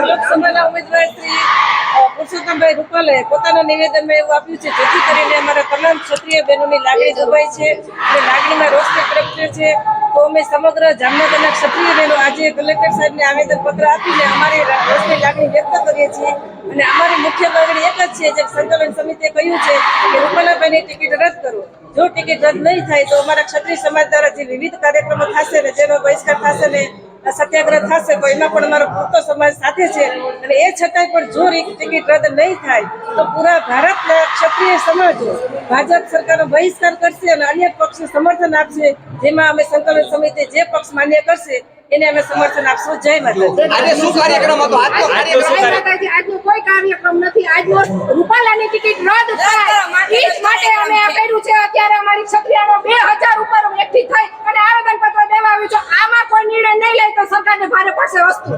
લોકસભાના ઉમેદવાર શ્રી પુરુષોત્તમભાઈ રૂપાલે પોતાના નિવેદનમાં એવું આપ્યું છે જેથી કરીને અમારા તમામ ક્ષત્રિય બહેનોની લાગણી દબાઈ છે અને લાગણીમાં રોષ પ્રગટ્યો છે. તો અમે સમગ્ર જામનગરના ક્ષત્રિય બહેનો આજે કલેક્ટર સાહેબને આવેદનપત્ર આપીને અમારી રોષની લાગણી વ્યક્ત કરીએ છીએ. અને અમારી મુખ્ય માંગણી એક જ છે, જે સંકલન સમિતિએ કહ્યું છે કે રૂપાલાભાઈની ટિકિટ રદ કરો. જો ટિકિટ રદ નહીં થાય તો અમારા ક્ષત્રિય સમાજ દ્વારા જે વિવિધ કાર્યક્રમો થશે ને જેનો બહિષ્કાર થશે ને સત્યાગ્રહ થશે તો એમાં પણ અમારો પૂરતો સમાજ સાથે છે. અને એ છતાંય પણ જો ટિકિટ રદ નહીં થાય તો પૂરા ભારતના ક્ષત્રિય સમાજો ભાજપ સરકારનો બહિષ્કાર કરશે અને અન્ય પક્ષને સમર્થન આપશે. જેમાં અમે સંકલન સમિતિ જે પક્ષ માન્ય કરશે એને અમે સમર્થન આપશું. જય માતાજી. આજે શું કાર્યક્રમ હતો? આજનો કોઈ કાર્યક્રમ નથી. આજનો રૂપાલાની ટિકિટ રદ થાય એ જ માટે અમે આ કર્યું છે. અત્યારે અમારી ક્ષત્રિયાનો 2000 ઉપર એકઠી થઈ અને આવેદન પત્ર દેવા આવ્યું છે. આમાં કોઈ નિર્ણય નહીં લે તો સરકારને ભારે પડશે વસ્તુ.